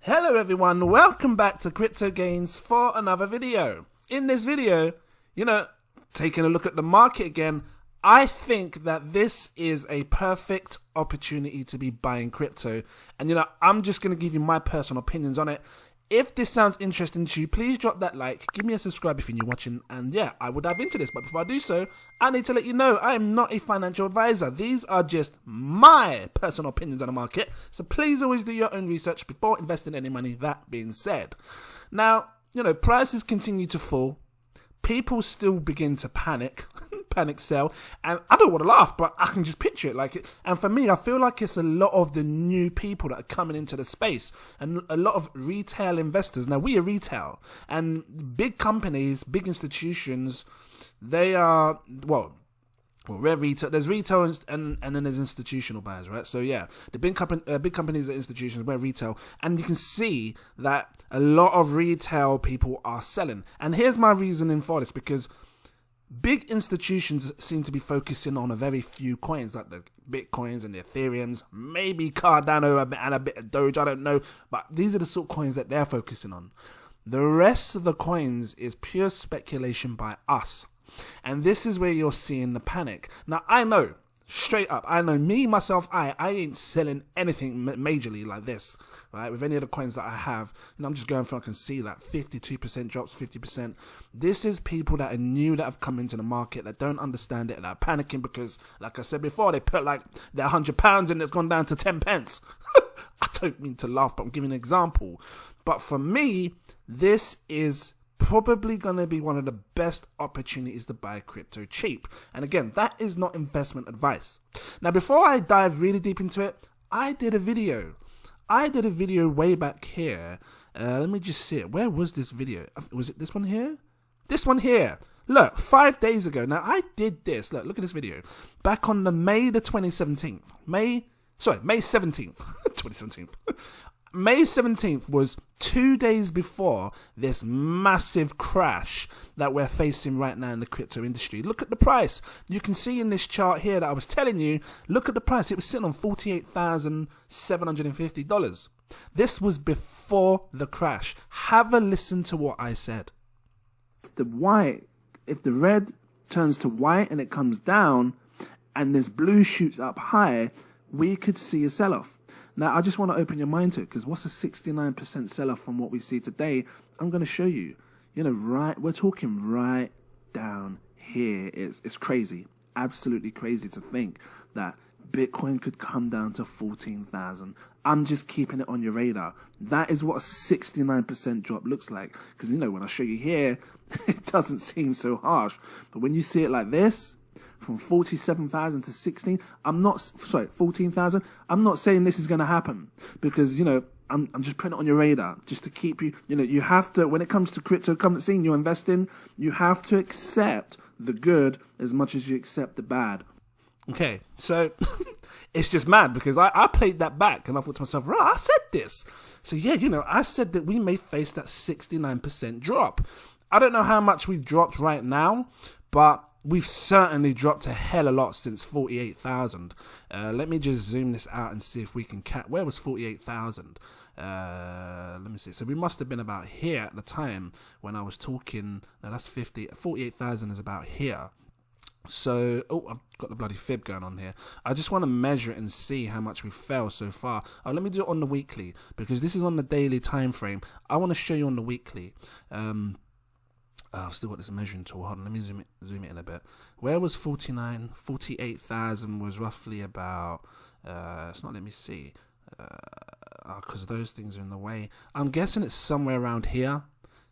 Hello everyone, welcome back to Cryptogains for another video. In this video, taking a look at the market again, I think that this is a perfect opportunity to be buying crypto. And I'm just going to give you my personal opinions on it. If this sounds interesting to you, please drop that like, give me a subscribe if you're new watching, and yeah, I will dive into this. But before I do so, I need to let you know I am not a financial advisor. These are just my personal opinions on the market. So please always do your own research before investing any money. That being said, now, prices continue to fall. People still begin to panic sell, and I don't want to laugh, but I can just picture it and for me, I feel like it's a lot of the new people that are coming into the space and a lot of retail investors. Now, we are retail, and big companies, big institutions, they are, we're retail. There's retail and then there's institutional buyers, right? So yeah, the big companies are institutions, we're retail, and you can see that a lot of retail people are selling. And here's my reasoning for this, because big institutions seem to be focusing on a very few coins, like the Bitcoins and the Ethereums, maybe Cardano and a bit of Doge, I don't know, but these are the sort of coins that they're focusing on. The rest of the coins is pure speculation by us. And this is where you're seeing the panic. Now, I know, straight up, I know me, myself, I ain't selling anything majorly like this, right? With any of the coins that I have, I'm just going through, I can see that 52% drops, 50%. This is people that are new, that have come into the market, that don't understand it, that are panicking because, like I said before, they put like their £100 and it's gone down to 10 pence. I don't mean to laugh, but I'm giving an example. But for me, this is probably going to be one of the best opportunities to buy crypto cheap. And again, that is not investment advice. Now, before I dive really deep into it, I did a video way back here. Let me just see it. Where was this video? Was it this one here? This one here. Look, 5 days ago. Now, I did this. Look at this video. Back on the May 17th. May 17th. 2017. May 17th was 2 days before this massive crash that we're facing right now in the crypto industry. Look at the price. You can see in this chart here that I was telling you, look at the price. It was sitting on $48,750. This was before the crash. Have a listen to what I said. If the red turns to white and it comes down and this blue shoots up high, we could see a sell-off. Now, I just want to open your mind to it, because what's a 69% sell-off from what we see today? I'm going to show you. We're talking right down here. It's crazy, absolutely crazy to think that Bitcoin could come down to 14,000. I'm just keeping it on your radar. That is what a 69% drop looks like. Because, when I show you here, it doesn't seem so harsh. But when you see it like this, from 47,000 to 14,000. I'm not saying this is going to happen, because, I'm just putting it on your radar just to keep you, you have to, when it comes to cryptocurrency, you're investing, you have to accept the good as much as you accept the bad. Okay, so it's just mad, because I played that back and I thought to myself, right, I said this. So yeah, I said that we may face that 69% drop. I don't know how much we've dropped right now, but we've certainly dropped a hell of a lot since 48,000. Let me just zoom this out and see if we can where was 48,000? Let me see. So we must have been about here at the time when I was talking. No, that's 48,000 is about here. So, I've got the bloody fib going on here. I just want to measure it and see how much we fell so far. Let me do it on the weekly, because this is on the daily time frame. I want to show you on the weekly. I've still got this measuring tool. Hold on, let me zoom it in a bit. Where was 48,000 was roughly about, it's not, let me see, because those things are in the way. I'm guessing it's somewhere around here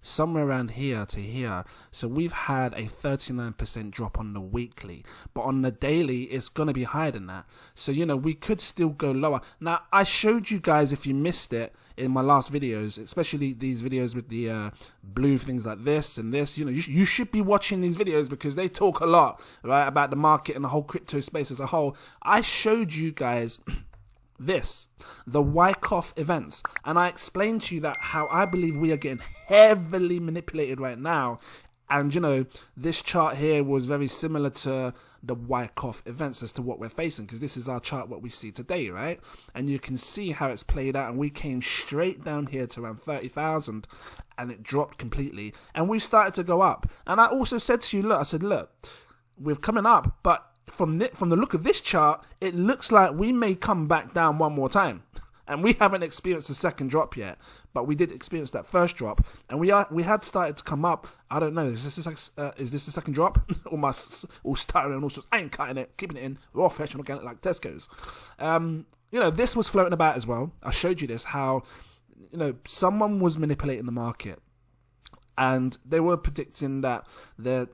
to here. So we've had a 39% drop on the weekly, but on the daily, it's going to be higher than that. So, we could still go lower. Now, I showed you guys, if you missed it, in my last videos, especially these videos with the blue things like this and this, you should be watching these videos, because they talk a lot, right, about the market and the whole crypto space as a whole. I showed you guys the Wyckoff events, and I explained to you that how I believe we are getting heavily manipulated right now. And this chart here was very similar to the Wyckoff events as to what we're facing, because this is our chart, what we see today, right? And you can see how it's played out, and we came straight down here to around 30,000, and it dropped completely, and we started to go up. And I also said to you, look, I said, look, we're coming up, but from the look of this chart, it looks like we may come back down one more time. And we haven't experienced a second drop yet, but we did experience that first drop, and we had started to come up. I don't know, is this the second drop? all starting and all sorts. I ain't cutting it, keeping it in raw, fresh, and organic like Tesco's. This was floating about as well. I showed you this, how someone was manipulating the market, and they were predicting that I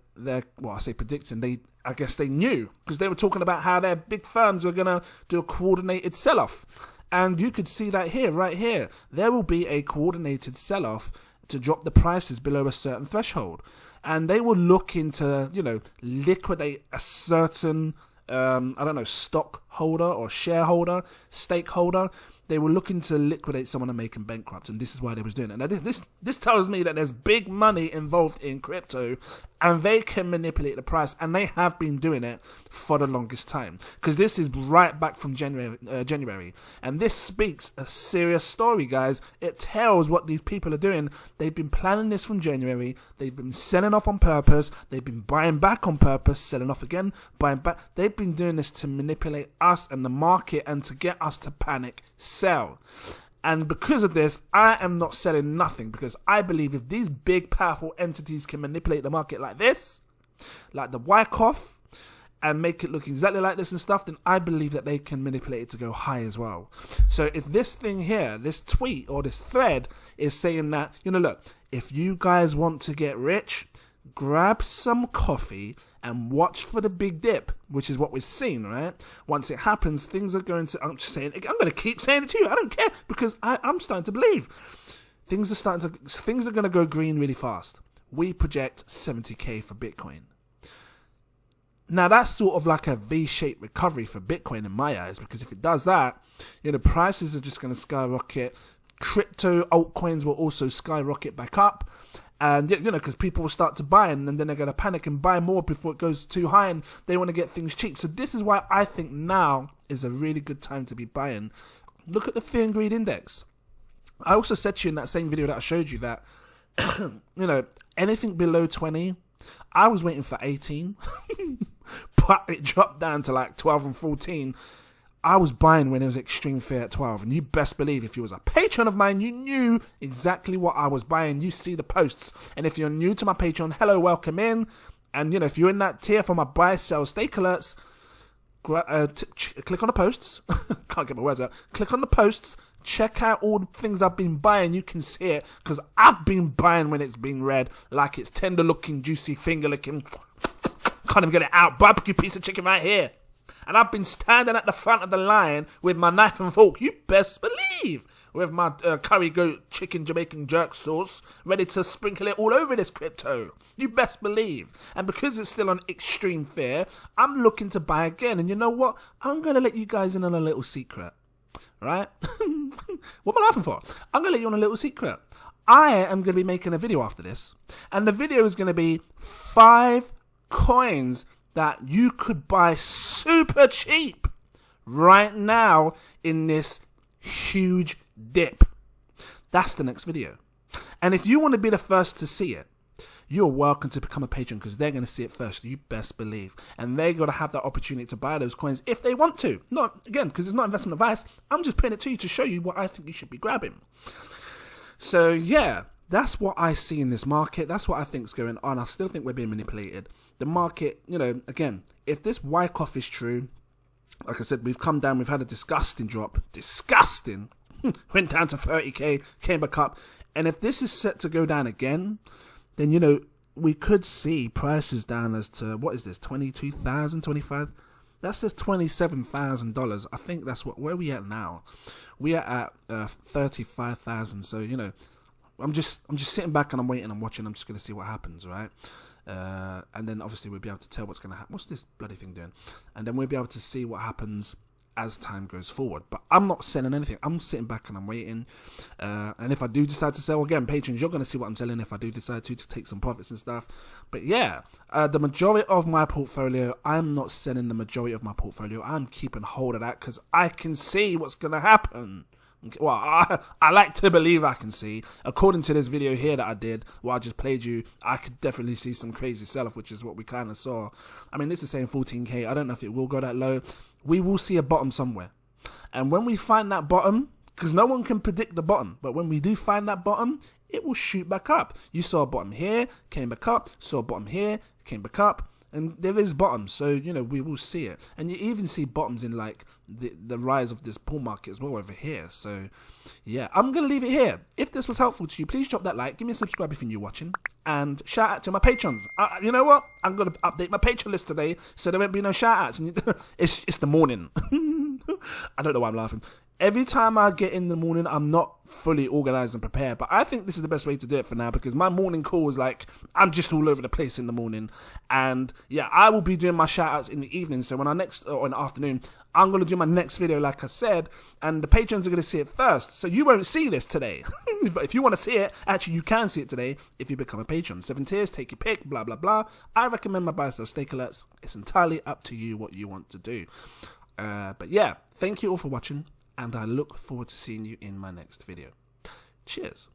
guess they knew, because they were talking about how their big firms were gonna do a coordinated sell-off. And you could see that here, right here. There will be a coordinated sell-off to drop the prices below a certain threshold. And they were looking to, liquidate a certain, stockholder or shareholder, stakeholder. They were looking to liquidate someone and make them bankrupt, and this is why they was doing it. Now, this tells me that there's big money involved in crypto, and they can manipulate the price, and they have been doing it for the longest time, because this is right back from January, and this speaks a serious story, guys. It tells what these people are doing. They've been planning this from January. They've been selling off on purpose. They've been buying back on purpose, selling off again, buying back. They've been doing this to manipulate us and the market, and to get us to panic sell. And because of this, I am not selling nothing, because I believe if these big powerful entities can manipulate the market like this, like the Wyckoff, and make it look exactly like this and stuff, then I believe that they can manipulate it to go high as well. So if this thing here, this tweet or this thread is saying that, look, if you guys want to get rich, grab some coffee and watch for the big dip, which is what we've seen, right? Once it happens, things are going to, I'm going to keep saying it to you. I don't care, because I'm starting to believe things are going to go green really fast. We project 70K for Bitcoin. Now that's sort of like a V-shaped recovery for Bitcoin in my eyes, because if it does that, prices are just going to skyrocket. Crypto altcoins will also skyrocket back up. And, because people will start to buy, and then they're going to panic and buy more before it goes too high, and they want to get things cheap. So this is why I think now is a really good time to be buying. Look at the Fear and Greed Index. I also said to you in that same video that I showed you that, anything below 20, I was waiting for 18, but it dropped down to like 12 and 14. I was buying when it was extreme fear at 12, and you best believe if you was a patron of mine, you knew exactly what I was buying. You see the posts, and if you're new to my Patreon, hello, welcome in. And if you're in that tier for my buy, sell, stake alerts, click on the posts. Can't get my words out. Click on the posts. Check out all the things I've been buying. You can see it, because I've been buying when it's been red, like it's tender looking, juicy, finger licking. Can't even get it out. Barbecue piece of chicken right here. And I've been standing at the front of the line with my knife and fork, you best believe, with my curry goat chicken Jamaican jerk sauce, ready to sprinkle it all over this crypto. You best believe. And because it's still on extreme fear, I'm looking to buy again. And you know what? I'm going to let you guys in on a little secret. Right? What am I laughing for? I'm going to let you on a little secret. I am going to be making a video after this. And the video is going to be 5 coins that you could buy super cheap right now in this huge dip. That's the next video. And if you want to be the first to see it, you're welcome to become a patron, because they're going to see it first. You best believe. And they're going to have that opportunity to buy those coins if they want to. Not, again, because it's not investment advice. I'm just putting it to you to show you what I think you should be grabbing. So, yeah, that's what I see in this market. That's what I think is going on. I still think we're being manipulated. The market, again, if this Wyckoff is true, like I said, we've come down. We've had a disgusting drop. Disgusting. Went down to 30K, came back up. And if this is set to go down again, then, we could see prices down as to, what is this, 22,000, 25? That's just $27,000. I think that's where we at now. We are at 35,000. So, I'm just sitting back and I'm waiting and watching. I'm just going to see what happens, right? And then obviously we'll be able to tell what's going to happen. What's this bloody thing doing? And then we'll be able to see what happens as time goes forward. But I'm not selling anything. I'm sitting back and I'm waiting. And if I do decide to sell, again, patrons, you're going to see what I'm selling if I do decide to take some profits and stuff. But yeah, the majority of my portfolio, I'm not selling the majority of my portfolio. I'm keeping hold of that because I can see what's going to happen. Well, I like to believe I can see. According to this video here that I did, what I just played you, I could definitely see some crazy sell-off, which is what we kind of saw. I mean, this is saying 14k. I don't know if it will go that low. We will see a bottom somewhere. And when we find that bottom, because no one can predict the bottom, but when we do find that bottom, it will shoot back up. You saw a bottom here, came back up, saw a bottom here, came back up. And there is bottoms, so, you know, we will see it. And you even see bottoms in, like, the rise of this bull market as well over here. So, yeah, I'm going to leave it here. If this was helpful to you, please drop that like. Give me a subscribe if you're new watching. And shout out to my patrons. You know what? I'm going to update my patron list today, so there won't be no shout outs. It's the morning. I don't know why I'm laughing. Every time I get in the morning, I'm not fully organized and prepared. But I think this is the best way to do it for now because my morning call is like, I'm just all over the place in the morning. And yeah, I will be doing my shout outs in the evening. So when or in the afternoon, I'm going to do my next video, like I said, and the patrons are going to see it first. So you won't see this today. But if you want to see it, actually, you can see it today if you become a patron. 7 tiers, take your pick, blah, blah, blah. I recommend my buy, sell, stake alerts. It's entirely up to you what you want to do. But yeah, thank you all for watching. And I look forward to seeing you in my next video. Cheers.